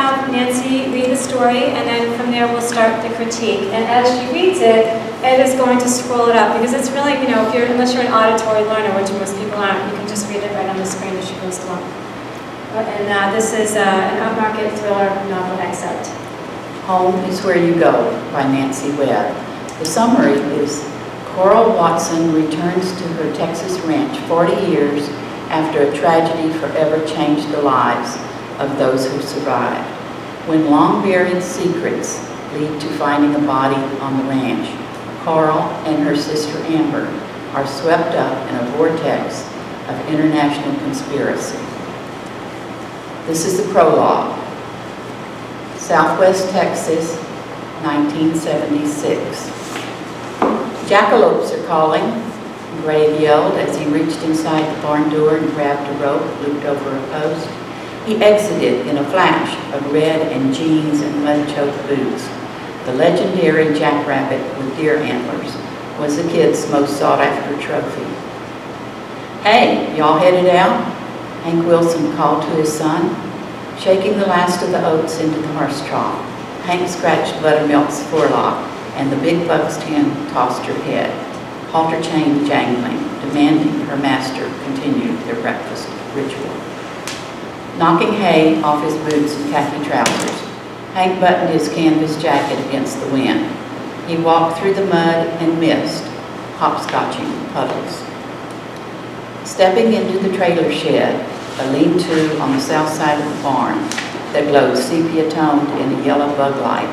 have Nancy read the story, and then from there we'll start the critique. And as she reads it, Ed is going to scroll it up, because it's really, unless you're an auditory learner, which most people aren't, you can just read it right on the screen as she goes along. And this is an upmarket thriller novel excerpt. Home is Where You Go by Nancy Webb. The summary is: Coral Watson returns to her Texas ranch 40 years after a tragedy forever changed the lives of those who survived. When long-buried secrets lead to finding a body on the ranch, Coral and her sister Amber are swept up in a vortex of international conspiracy. This is the prologue. Southwest Texas, 1976. Jackalopes are calling, Gray yelled as he reached inside the barn door and grabbed a rope looped over a post. He exited in a flash of red and jeans and mud-choked boots. The legendary jackrabbit with deer antlers was the kid's most sought-after trophy. Hey, y'all headed out? Hank Wilson called to his son, shaking the last of the oats into the horse trough. Hank scratched Buttermilk's forelock, and the big buck's hen tossed her head, halter chain jangling, demanding her master continue their breakfast ritual. Knocking hay off his boots and khaki trousers, Hank buttoned his canvas jacket against the wind. He walked through the mud and mist, hopscotching puddles. Stepping into the trailer shed, a lean-to on the south side of the barn that glowed sepia-toned in a yellow bug light,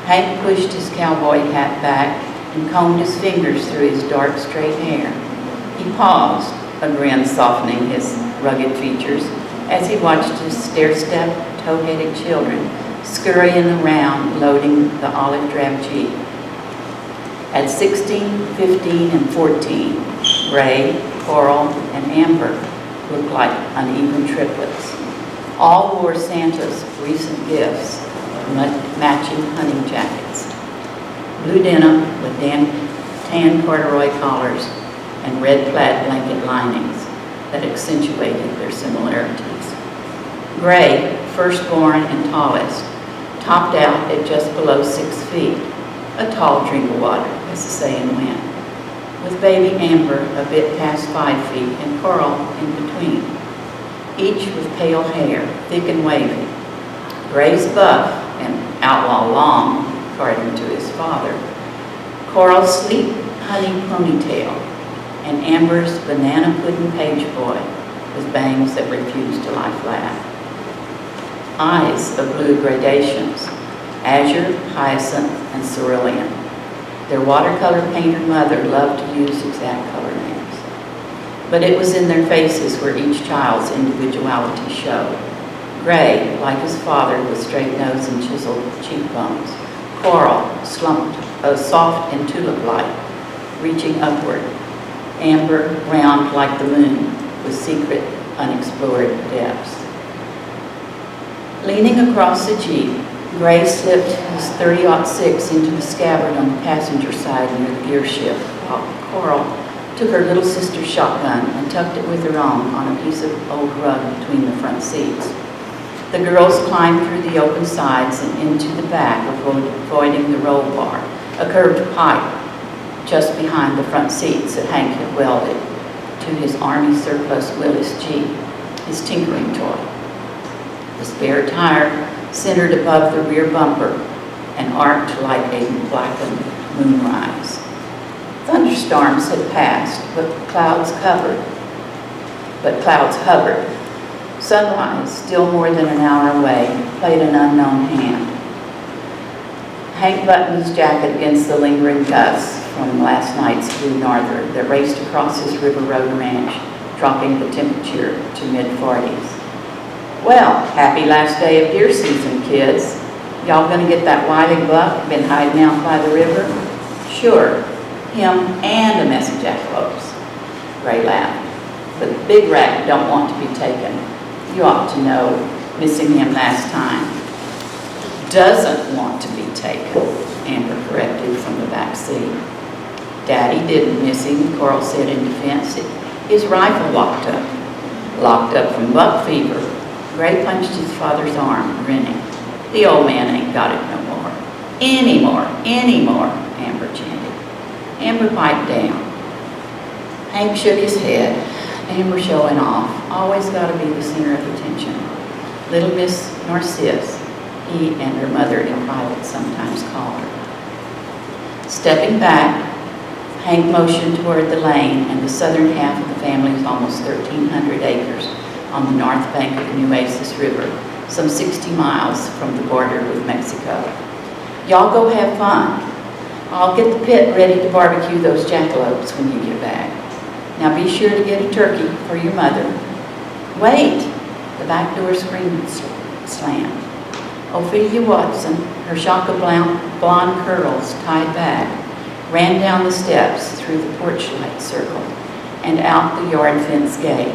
Hank pushed his cowboy hat back and combed his fingers through his dark, straight hair. He paused, a grin softening his rugged features, as he watched his stair-step, tow-headed children scurrying around, loading the olive drab Jeep. At 16, 15, and 14, Gray, Coral, and Amber looked like uneven triplets. All wore Santa's recent gifts, matching hunting jackets, blue denim with tan corduroy collars, and red plaid blanket linings that accentuated their similarities. Gray, firstborn and tallest, topped out at just below 6 feet, a tall drink of water, as the saying went, with baby Amber a bit past 5 feet and Coral in between, each with pale hair, thick and wavy. Gray's buff and outlaw long, according to his father, Coral's sleek honey ponytail, and Amber's banana pudding page boy with bangs that refused to lie flat. Eyes of blue gradations, azure, hyacinth, and cerulean. Their watercolor painter mother loved to use exact color names. But it was in their faces where each child's individuality showed. Gray, like his father, with straight nose and chiseled cheekbones. Coral, slumped, soft and tulip-like, reaching upward. Amber, round like the moon, with secret, unexplored depths. Leaning across the Jeep, Gray slipped his .30-06 into the scabbard on the passenger side near the gear shift, while Coral took her little sister's shotgun and tucked it with her own on a piece of old rug between the front seats. The girls climbed through the open sides and into the back, avoiding the roll bar, a curved pipe just behind the front seats that Hank had welded to his Army surplus Willis Jeep, his tinkering toy. The spare tire centered above the rear bumper and arced like a blackened moonrise. Thunderstorms had passed, but clouds hovered. Sunrise, still more than an hour away, played an unknown hand. Hank buttoned his jacket against the lingering gusts from last night's blue norther that raced across his River Road ranch, dropping the temperature to mid-40s. Well, happy last day of deer season, kids. Y'all gonna get that wily buck been hiding out by the river? Sure, him and a mess of jackalopes. Gray laughed. But the big rat don't want to be taken. You ought to know, missing him last time. Doesn't want to be taken, Amber corrected from the back seat. Daddy didn't miss him, Coral said in defense. His rifle locked up from buck fever. Gray punched his father's arm, grinning. The old man ain't got it no more. Anymore, Amber chanted. Amber piped down. Hank shook his head. Amber showing off. Always got to be the center of attention. Little Miss Narcisse, he and her mother in private sometimes called her. Stepping back, Hank motioned toward the lane and the southern half of the family's almost 1,300 acres on the north bank of the Nueces River, some 60 miles from the border with Mexico. Y'all go have fun. I'll get the pit ready to barbecue those jackalopes when you get back. Now be sure to get a turkey for your mother. Wait! The back door screen slammed. Ophelia Watson, her shock of blonde curls tied back, ran down the steps through the porch light circle and out the yard fence gate.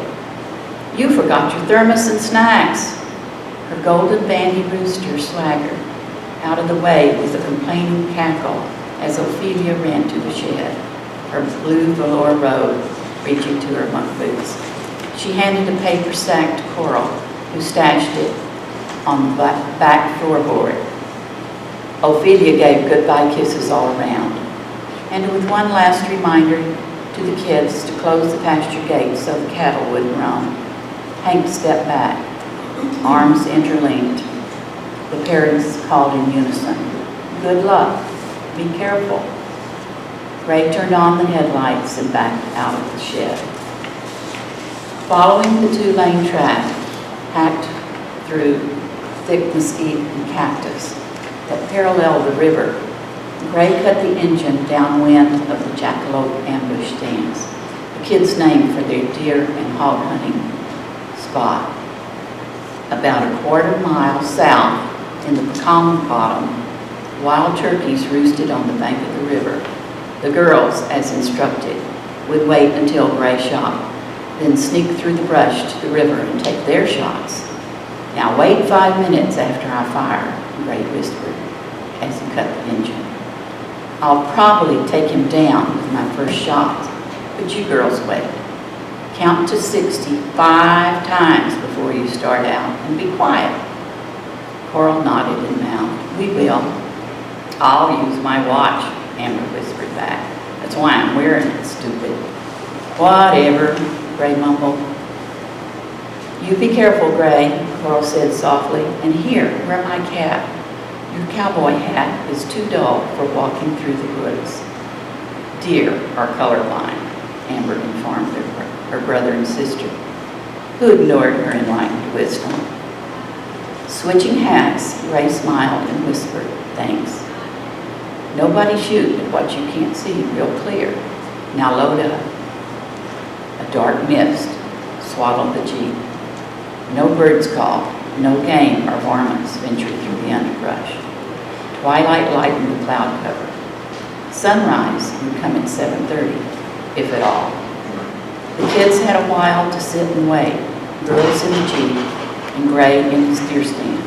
You forgot your thermos and snacks. Her golden bandy rooster swaggered out of the way with a complaining cackle as Ophelia ran to the shed, her blue velour robe reaching to her monk boots. She handed a paper sack to Coral, who stashed it on the back floorboard. Ophelia gave goodbye kisses all around, and with one last reminder to the kids to close the pasture gate so the cattle wouldn't roam, Hank stepped back, arms interlinked. The parents called in unison, "Good luck, be careful." Gray turned on the headlights and backed out of the shed. Following the two-lane track, hacked through thick mesquite and cactus that paralleled the river, Gray cut the engine downwind of the jackalope ambush stands, the kids' name for their deer and hog hunting spot. About a quarter mile south in the pecan bottom, wild turkeys roosted on the bank of the river. The girls, as instructed, would wait until Gray shot, then sneak through the brush to the river and take their shots. Now wait 5 minutes after I fire, Gray whispered as he cut the engine. I'll probably take him down with my first shot, but you girls wait. Count to 60 5 times before you start out, and be quiet. Coral nodded and mouthed, "We will." "I'll use my watch," Amber whispered back. "That's why I'm wearing it, stupid." "Whatever," Gray mumbled. "You be careful, Gray," Coral said softly. "And here, wear my cap. Your cowboy hat is too dull for walking through the woods." "Deer are colorblind," Amber informed her brother and sister, who ignored her enlightened wisdom. Switching hats, Gray smiled and whispered, "Thanks. Nobody shoot at what you can't see real clear. Now load up." A dark mist swaddled the Jeep. No birds called, no game or varmints ventured through the underbrush. Twilight lightened the cloud cover. Sunrise would come at 7:30, if at all. The kids had a while to sit and wait, girls in the Jeep and Gray in his deer stand.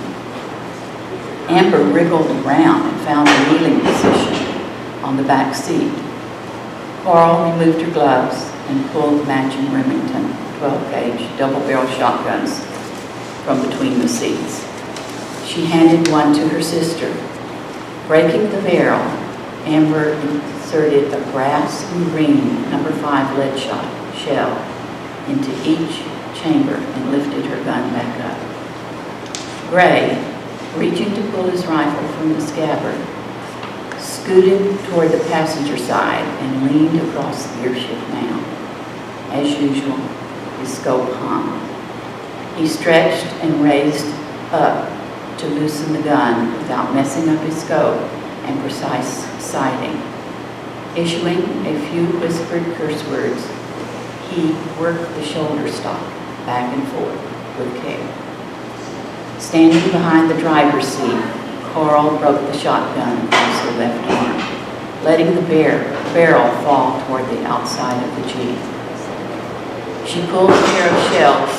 Amber wriggled around and found a kneeling position on the back seat. Coral removed her gloves and pulled matching Remington 12-gauge double-barrel shotguns from between the seats. She handed one to her sister. Breaking the barrel, Amber inserted a brass and green No. 5 lead shot shell into each chamber and lifted her gun back up. Gray, reaching to pull his rifle from the scabbard, scooted toward the passenger side and leaned across the gearshift mound. As usual, his scope hung. He stretched and raised up to loosen the gun without messing up his scope and precise sighting. Issuing a few whispered curse words, he worked the shoulder stock back and forth with care. Standing behind the driver's seat, Coral broke the shotgun across her left arm, letting the barrel fall toward the outside of the Jeep. She pulled a pair of shells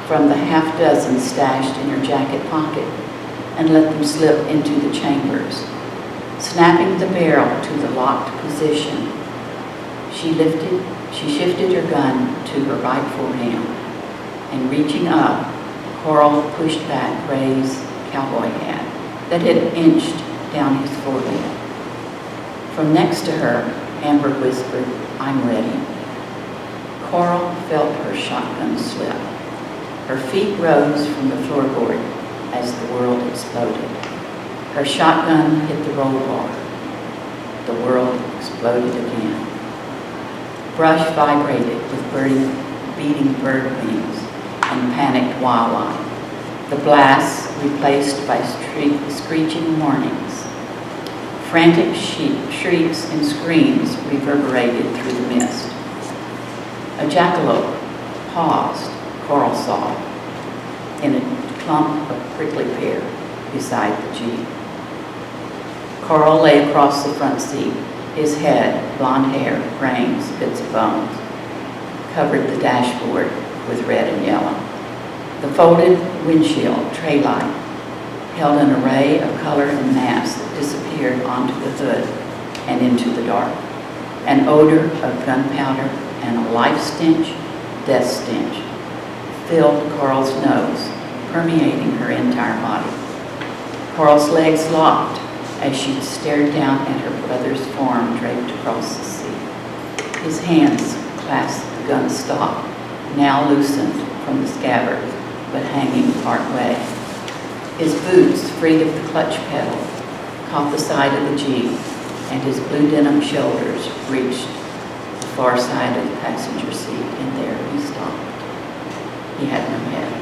from the half-dozen stashed in her jacket pocket and let them slip into the chambers. Snapping the barrel to the locked position, she shifted her gun to her right forehand, and reaching up, Coral pushed back Ray's cowboy hat that had inched down his forehead. From next to her, Amber whispered, "I'm ready." Coral felt her shotgun slip. Her feet rose from the floorboard as the world exploded. Her shotgun hit the roll bar. The world exploded again. Brush vibrated with beating bird wings and panicked wildlife. The blasts replaced by screeching warnings. Frantic shrieks and screams reverberated through the mist. A jackalope paused, Coral saw, in a clump of prickly pear beside the Jeep. Coral lay across the front seat. His head, blonde hair, brains, bits of bones, covered the dashboard with red and yellow. The folded windshield tray light held an array of color and mass that disappeared onto the hood and into the dark. An odor of gunpowder and a life stench, death stench, filled Coral's nose, permeating her entire body. Coral's legs locked as she stared down at her brother's form draped across the seat. His hands clasped the gun stock, now loosened from the scabbard, but hanging part way. His boots, freed of the clutch pedal, caught the side of the Jeep, and his blue denim shoulders reached the far side of the passenger seat, and there he stopped. He had no head,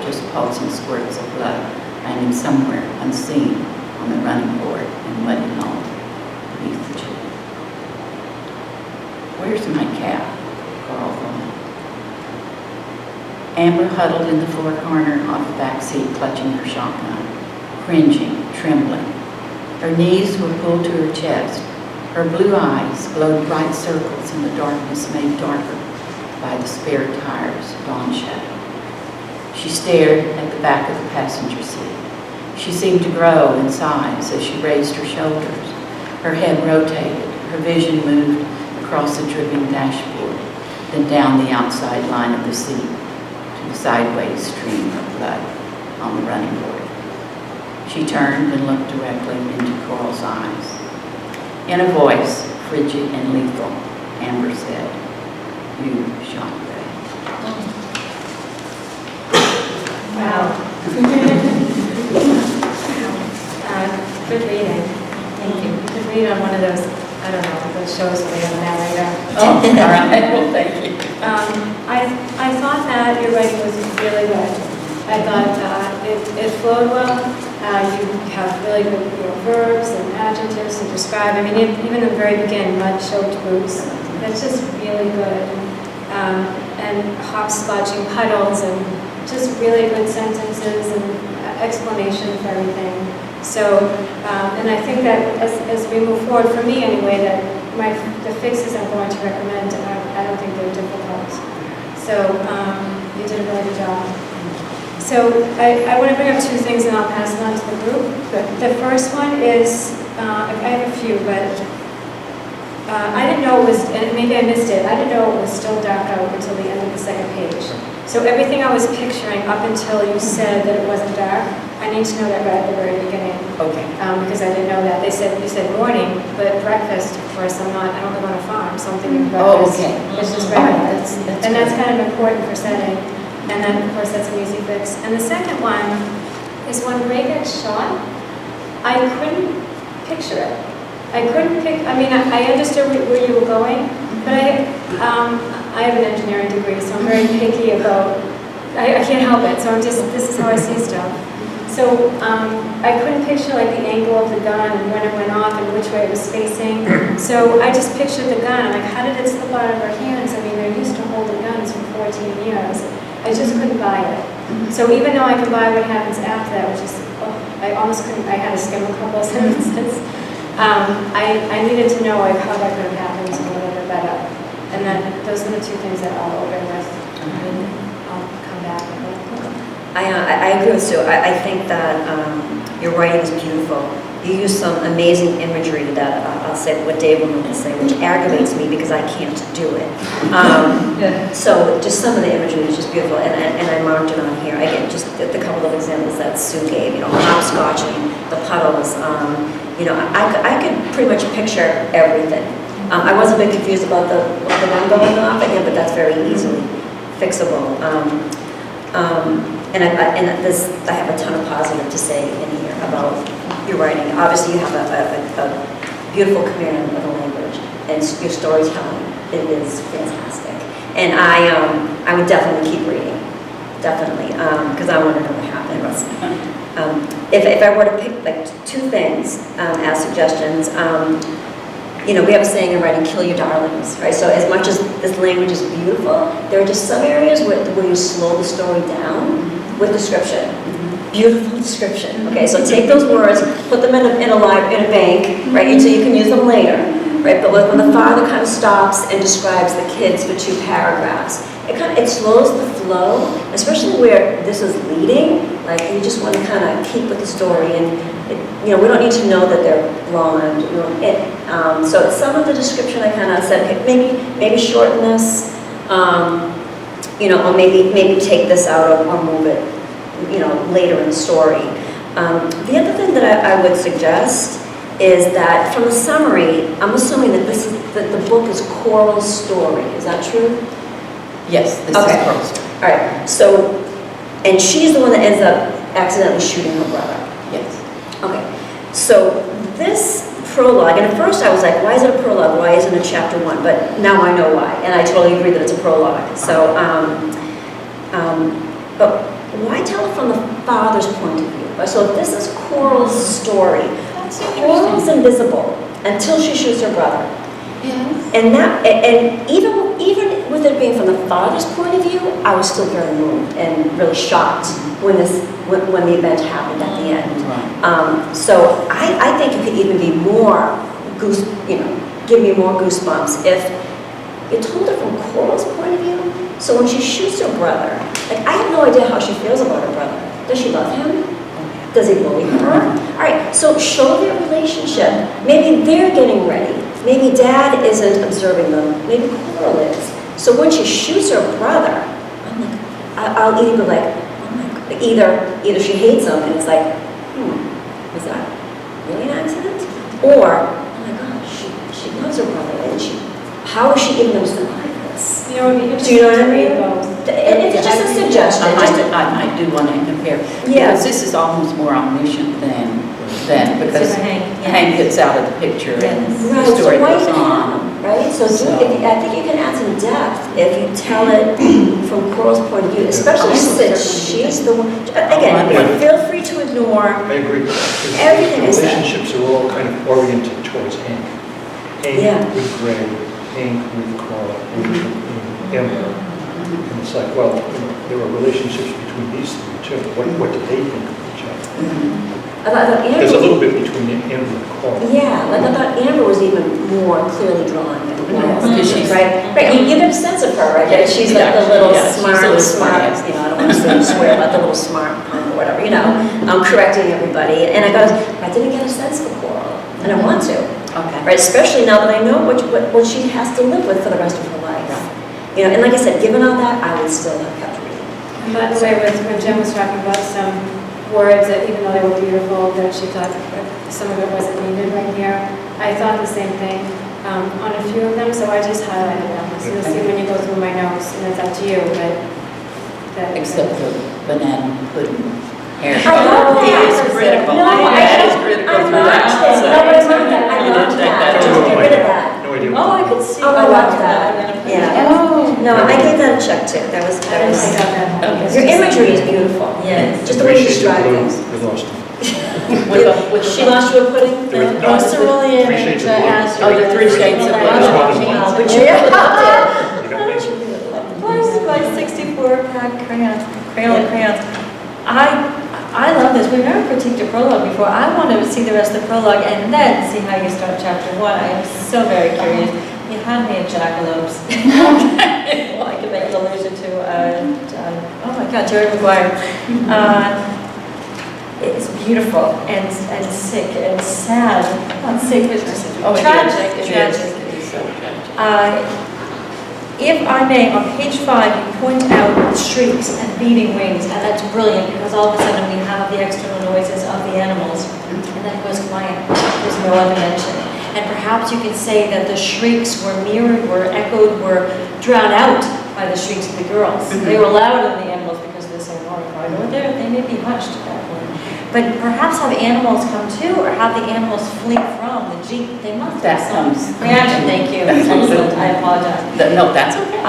just pulsing squirts of blood, landing somewhere unseen on the running board and muddy home beneath the Jeep. "Where's my cap?" Coral thought. Amber huddled in the floor corner of the back seat, clutching her shotgun, cringing, trembling. Her knees were pulled to her chest. Her blue eyes glowed bright circles in the darkness made darker by the spare tire's dawn shadow. She stared at the back of the passenger seat. She seemed to grow in size as she raised her shoulders. Her head rotated. Her vision moved across the dripping dashboard, then down the outside line of the seat to the sideways stream of blood on the running board. She turned and looked directly into Coral's eyes. In a voice, frigid and lethal, Amber said, "You shot Ray." Wow. Good reading. Thank you. You could read on one of those, I don't know, those shows where they have a narrator. Oh, all right. Well, thank you. I thought that your writing was really good. I thought it flowed well. You have really good verbs and adjectives to describe. I mean, even in the very beginning, mud-choked boots. That's just really good. And hopscotching puddles and just really good sentences and explanation for everything. So, and I think that as we move forward, for me anyway, that the fixes I'm going to recommend, I don't think they're difficult. So you did a really good job. So I want to bring up two things and I'll pass them on to the group. The first one is, I have a few, but I didn't know it was, and maybe I missed it, I didn't know it was still dark out until the end of the second page. So everything I was picturing up until you said that it wasn't dark, I need to know that right at the very beginning. Okay. Because I didn't know that. You said morning, but breakfast, of course, I don't live on a farm, so I'm thinking breakfast. Oh, okay. It's just All right, breakfast. And that's kind of important for setting. And then, of course, that's an easy fix. And the second one is when Ray gets shot, I couldn't picture it. I understood where you were going, but I have an engineering degree, so I'm very picky about, I can't help it, so this is how I see stuff. So I couldn't picture like the angle of the gun and when it went off and which way it was facing. So I just pictured the gun. I'm like, how did it slip out of her hands? I mean, they're used to holding guns for 14 years. I just couldn't buy it. So even though I could buy what happens after that, which is, I almost couldn't, I had to skim a couple of sentences. I needed to know like how that could have happened a little bit better. And then those are the two things that I'll open with. And I'll come back. I agree with Sue. I think that your writing is beautiful. You use some amazing imagery that I'll say what Dave will say, which aggravates me because I can't do it. So just some of the imagery is just beautiful, and I marked it on here. Again, just the couple of examples that Sue gave. Hopscotching, the puddles. I could pretty much picture everything. I was a bit confused about the one going off again, but that's very easily fixable. And I have a ton of positive to say in here about your writing. Obviously, you have a beautiful command of the language, and your storytelling is fantastic. And I would definitely keep reading, definitely, because I want to know what happened. If I were to pick like two things as suggestions, we have a saying in writing, kill your darlings, right? So as much as this language is beautiful, there are just some areas where you slow the story down with description. Beautiful description. Okay, so take those words, put them in a bank, right? So you can use them later, right? But when the father kind of stops and describes the kids for 2 paragraphs, it slows the flow, especially where this is leading. Like you just want to kind of keep with the story, and we don't need to know that they're blonde. So some of the description I kind of said, okay, maybe shorten this, or maybe take this out or move it, later in the story. The other thing that I would suggest is that from the summary, I'm assuming that the book is Coral's story. Is that true? Yes, this Okay. is Coral's story. All right. So, and she's the one that ends up accidentally shooting her brother. Yes. Okay. So this prologue, and at first I was like, why is it a prologue? Why isn't it chapter 1? But now I know why, and I totally agree that it's a prologue. So, but why tell it from the father's point of view? So if this is Coral's story, Coral's invisible until she shoots her brother. Yes. And even with it being from the father's point of view, I was still very moved and really shocked when the event happened at the end. Right. So I think it could even be more give me more goosebumps if you told it from Coral's point of view. So when she shoots her brother, like I have no idea how she feels about her brother. Does she love him? Does he bully her? All right, so show their relationship. Maybe they're getting ready. Maybe dad isn't observing them. Maybe Coral is. So when she shoots her brother, I'm like, I'll either be like, oh my God. Either she hates him and it's like, was that really an accident? Or, oh my God, she loves her brother, and how is she even going to survive this? It would be Do interesting you know what I to read mean? both. It's just a suggestion. I might do want to compare. Yeah. Because this is almost more omniscient than because Hank gets out of the picture and Right, the story so why goes even on. him, right? So I think you can add some depth if you tell it from Coral's point of view, especially since she's the one. Again, feel free to ignore. I agree. Everything The is said. relationships are all kind of oriented towards Hank. Hank Yeah. with Greg, Hank with Carl, with Emma. And it's like, well, there are relationships between these 3 too. What do they think of each other? I thought There's a Amber, little bit between Emma and Carl. yeah, like I thought Amber was even more clearly drawn than Coral. Because she's- Right, you get a sense of her, right? That she's like the little smart, she's a little smart. I don't want to swear about the little smart punk or whatever, correcting everybody. And I didn't get a sense for Coral, and I want to. Okay. Right, especially now that I know what she has to live with for the rest of her life. And like I said, given all that, I would still have kept reading. And by the way, when Jim was talking about some words that even though they were beautiful, that she thought that some of it wasn't needed right here, I thought the same thing on a few of them, so I just highlighted them. So you'll see when you go through my notes, and it's up to you, but that. Except the banana pudding hair. I love that. He is critical. No, That is critical I for loved that. it. No, but I love that. I You did love take that. that Just away. get rid of that. No idea. Oh, I could see. Oh, I love that. Yeah. Oh. No, I gave that a check too. That was. Your imagery is beautiful. Yes. Just the way you Appreciate describe the blue. things. We lost him. With She lost you a pudding? No, I was cerulean appreciate to the blue. ask. Oh, the 3 shades of That's blue. one of them. Wow, but you You got me. Plus, like 64 pack crayons, crayons. I love this. We've never critiqued a prologue before. I want to see the rest of the prologue and then see how you start chapter 1. I am so very curious. You had me at jackalopes. Well, I could make an allusion to, oh my God, Jerry Maguire. It's beautiful and sick and sad. Not sick, but just tragic. It is so tragic. If I may, on page 5, you point out shrieks and beating wings, and that's brilliant because all of a sudden we have the external noises of the animals, and then it goes quiet. There's no other mention. And perhaps you could say that the shrieks were mirrored, were echoed, were drowned out by the shrieks of the girls. They were louder than the animals because they're so horrified. Or they may be hushed at that point. But perhaps have animals come too, or have the animals flee from the jeep. They must have That some comes. reaction. Thank you. Excellent. I apologize. No, that's okay.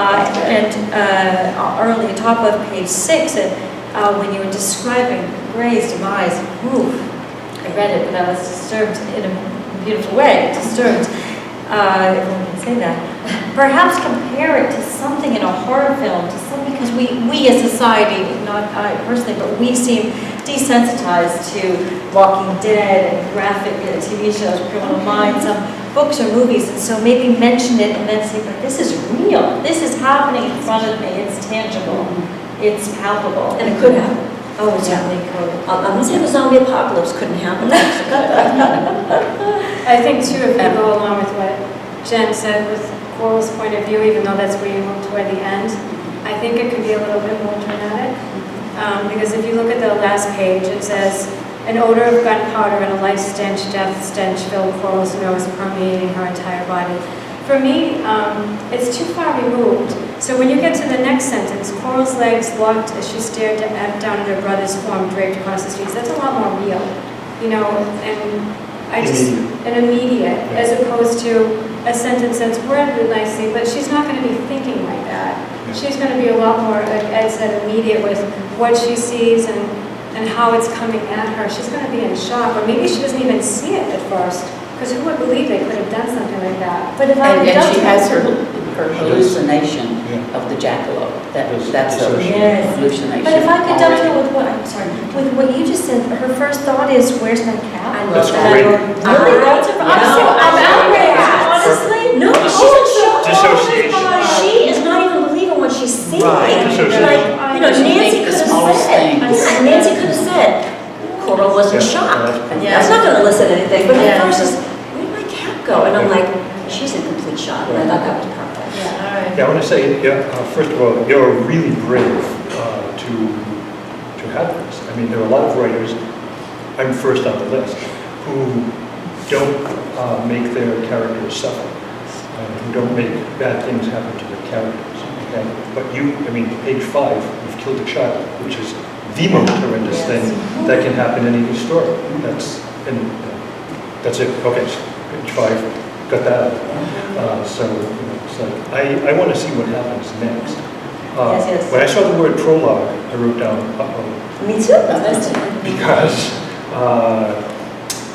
Early, top of page 6, when you were describing Gray's demise, I read it, but I was disturbed in a beautiful way, disturbed, if one can say that. Perhaps compare it to something in a horror film, to something, because we as society, not I personally, but we seem desensitized to Walking Dead and graphic TV shows, Criminal Minds, some books or movies, and so maybe mention it and then say, but this is real, this is happening in front of me, it's tangible, it's palpable. And it could happen. Oh, it certainly could. I'm not saying the zombie apocalypse couldn't happen. I think too, if you go along with what Jen said with Coral's point of view, even though that's where you move toward the end, I think it could be a little bit more dramatic. Because if you look at the last page, it says, an odor of gunpowder and a life stench, death stench filled Coral's nose, permeating her entire body. For me, it's too far removed. So when you get to the next sentence, Coral's legs locked as she stared down at her brother's form draped across the streets. That's a lot more real, and immediate, as opposed to a sentence that's worded nicely, but she's not going to be thinking like that. She's going to be a lot more, like Ed said, immediate with what she sees and how it's coming at her. She's going to be in shock, or maybe she doesn't even see it at first, because who would believe they could have done something like that? But if I had And done she has her Her hallucination Yeah. of the jackalope. That's a Yes. hallucination. But if I could already. dovetail with what, I'm sorry, with what you just said, her first thought is, where's my cap? I love That's that. great. Really? I'm outraged, honestly. No, she's in shock. Dissociation. She is not even believing what she's seeing. Right. Dissociation. Like, She Nancy thinks could the have smallest said, thing. Nancy could have said, Coral was in Yeah. shock. Yeah. That's not going to elicit anything, but Yeah. at first it's, where did my cap go? And I'm like, she's in complete shock, and I thought that was perfect. Yeah, all right. Yeah, I want to say, first of all, you're really brave to have this. I mean, there are a lot of writers, I'm first on the list, who don't make their characters suffer, who don't make bad things happen to their characters. Okay? But page 5, you've killed a child, which is the most horrendous Yes. thing that can happen in any story. That's it. Okay, so page 5, got that out. So it's like, I want to see what happens next. Yes. When I saw the word prologue, I wrote down, uh-oh, Me too. because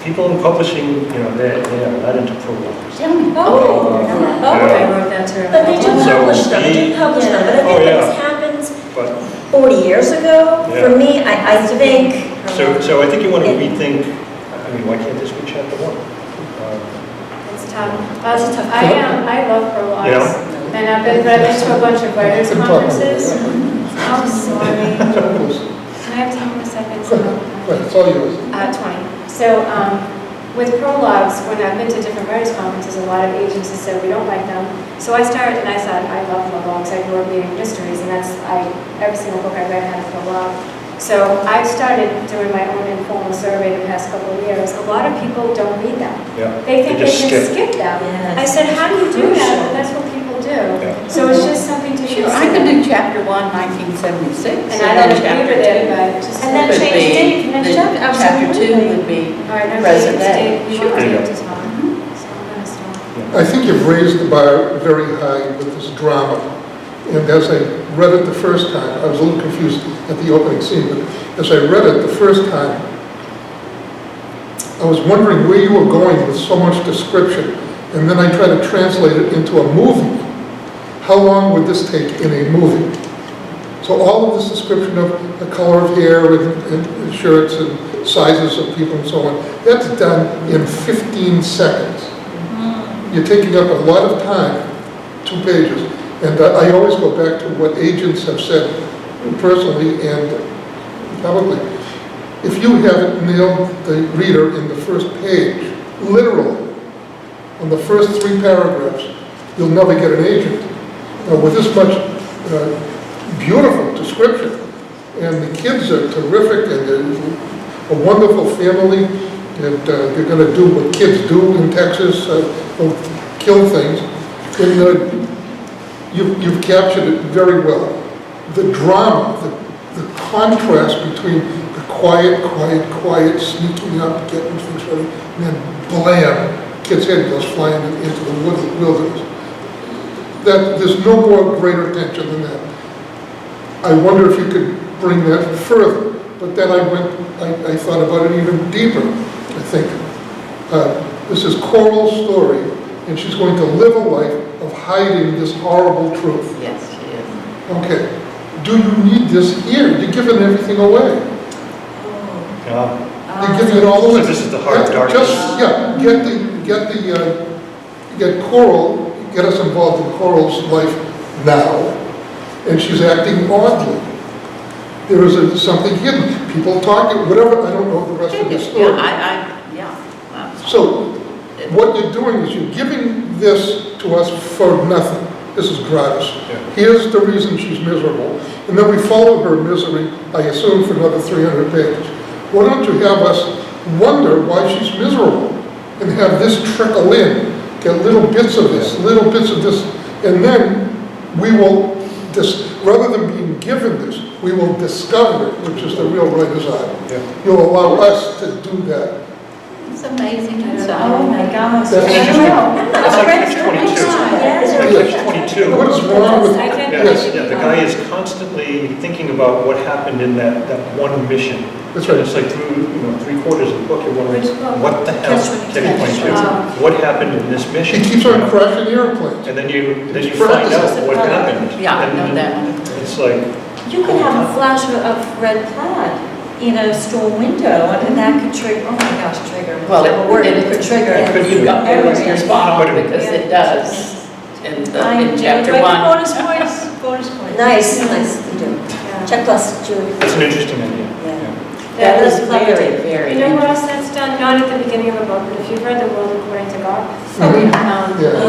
people in publishing, they are not into prologues. Tell me. Oh, I wrote that too. But they do So publish them, they do publish them, but I think Oh, that yeah. this happens But 40 years ago. Yeah. For me, I think, so I think you want to rethink. Why can't this be chapter 1? It's tough. That's a tough I love prologues. Yeah. And I've been to a bunch of writers' conferences. I'm sorry. Can I have 10 more seconds? Right, it's all yours. 20. So with prologues, when I've been to different writers' conferences, a lot of agents have said we don't like them. So I started, and I thought, I love prologues. I grew up reading mysteries, and every single book I read had a prologue. So I started doing my own informal survey the past couple of years. A lot of people don't read them. Yeah. They think they just can skip them. Yes. I said, how do you do that? Well, that's what people do. Yeah. So it's just something to Sure, consider. I could do chapter 1, 1976. And I don't agree with it, but just. And then Could change be date for next the chapter, Chapter 2 absolutely. would be All right, I'm present saying day. you Sure. want There you to go. talk. So I'm going to stop. I think you've raised the bar very high with this drama. And as I read it the first time, I was a little confused at the opening scene, but as I read it the first time, I was wondering where you were going with so much description. And then I tried to translate it into a movie. How long would this take in a movie? So all of this description of the color of hair and shirts and sizes of people and so on, that's done in 15 seconds. You're taking up a lot of time, 2 pages. And I always go back to what agents have said personally and publicly, if you haven't nailed the reader in the first page, literally, on the first 3 paragraphs, you'll never get an agent. With this much beautiful description, and the kids are terrific, and they're a wonderful family, and they're going to do what kids do in Texas, kill things, and you've captured it very well. The drama, the contrast between the quiet, sneaking up, getting things ready, and then blam, kid's head goes flying into the wilderness. There's no more greater tension than that. I wonder if you could bring that further, but then I thought about it even deeper, I think. This is Coral's story, and she's going to live a life of hiding this horrible truth. Yes, she is. Okay. Do you need this here? You're giving everything away. You're giving it all away. So this is the hard darkness. Get Coral, get us involved in Coral's life now, and she's acting oddly. There is something hidden. People talking, whatever, I don't know the rest of the story. Yeah. So, what you're doing is you're giving this to us for nothing. This is gratis. Yeah. Here's the reason she's miserable. And then we follow her misery, I assume, for another 300 pages. Why don't you have us wonder why she's miserable and have this trickle in, get little bits of this, and then we will, rather than being given this, we will discover it, which is the real writer's eye. Yeah. You'll allow us to do that. It's amazing. Oh my gosh. That's It's interesting. like catch-22. It's like catch-22. What is wrong with, I can't- yes, The guy is constantly thinking about what happened in that one mission. that's right. And it's like through, 3/4 of the book, you're wondering, Which book? what the hell? Catch-22. Oh. What happened in this She mission? keeps on crashing airplanes. And then you It's find out parentheses. what happened. Yeah, I know And that one. It's like, You could have a flash of red plaid in a store window, and that could trigger, oh my gosh, trigger. Well, Whatever word it could trigger. You got you're spot on But- because it does in chapter Anyway, 1. bonus points, bonus points. Nice, you do. Check plus, Julie. it's an interesting idea. Yeah. That was that's clever. very, very You know what interesting. else that's done? Not at the beginning of a book, but if you've read The World According to God, Yeah,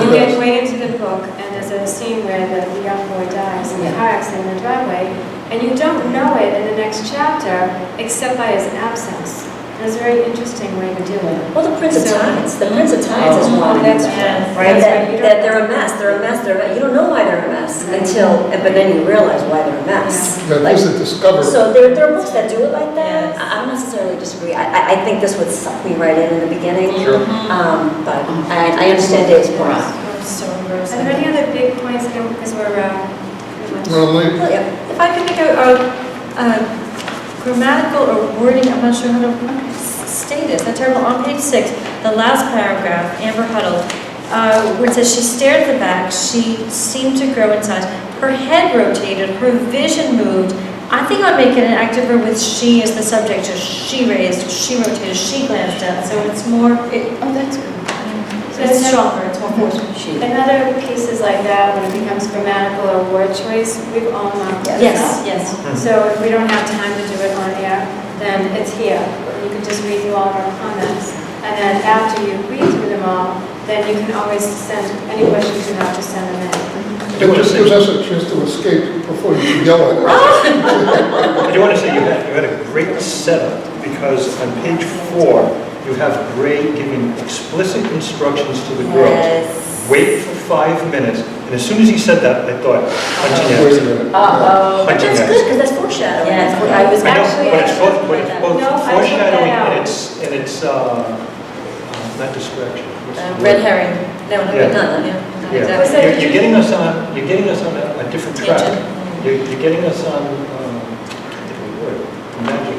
you it get does. way into the book, and there's a scene where the young boy dies in the car accident in the driveway, and you don't know it in the next chapter, except by his absence. And it's a very interesting way to do it. Well, the Prince of So- Tides, the Prince of Tides is Oh, one. that's Yes. Right, That's that, right. You that don't- they're a mess, you don't know why they're a mess until, but then you realize why they're a mess. Yeah, Like, this is discovery. so there are books that do it like that. Yes. I don't necessarily disagree. I think this would suck me right in the beginning. Sure. But I understand Dave's point. I'm so engrossed. Are there any other big points, because we're pretty much... Well, like, Well, yeah. If I could make a grammatical or wording, I'm not sure how to state it, that's terrible. On page 6, the last paragraph, Amber Huddle, where it says, she stared at the back, she seemed to grow in size, her head rotated, her vision moved. I think I'd make it an active verb with she as the subject, just she raised, she rotated, she glanced at, so it's more, Oh, that's good. it's stronger, it's more forceful. She. In other cases like that, when it becomes grammatical or word choice, we've all marked it Yes, up. yes. So if we don't have time to do it on air, then it's here. You can just read through all of our comments. And then after you read through them all, then you can always send any questions you have to send them in. it just gives us a chance to escape before you yell at us. I do want to say you had a great setup, because on page 4, you have Gray giving explicit instructions to the girls. Yes. Wait for 5 minutes, and as soon as he said that, I thought, hunting Wait a accident. minute. Uh-oh. But Hunting that's good, accident. because that's foreshadowing. Yeah. That's what I was. I know, Actually, but it's I both, took but it's that. both No, I took that foreshadowing out. and it's not distraction. What's the word? Red herring. No, Yeah. no, Yeah, exactly. you're getting us on a different track. Tangent. You're getting us on, I can't think of the word, magic.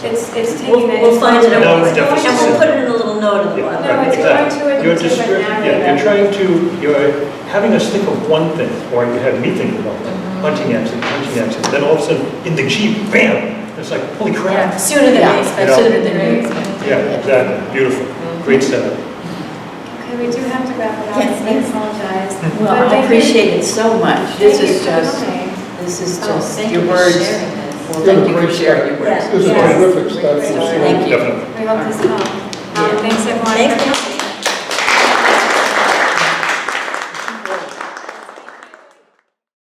It's taking that. We'll find it, and No, we'll deficit and we'll syndrome. put it in a little note in the Yeah, bottom. No, right, it's exactly. going to You're into a narrative. you're having us think of one thing, or you have me think of one thing, hunting accident, then all of a sudden, in the Jeep, bam, it's like, holy Yeah, crap. sooner than Yeah, we expect. know. sooner than you expect. Yeah, exactly, beautiful, great setup. Okay, we do have to wrap it up, Yes, I yes. apologize. Well, But I thank you. appreciate it so much. This Thank you is for just, coming. this is Oh, just thank your you for words. sharing this. Well, You thank have a you for great sharing start. your words. Yeah. This is a Yes. terrific start. Thank you. Definitely. We hope this helped. Thanks everyone Thanks, for coming.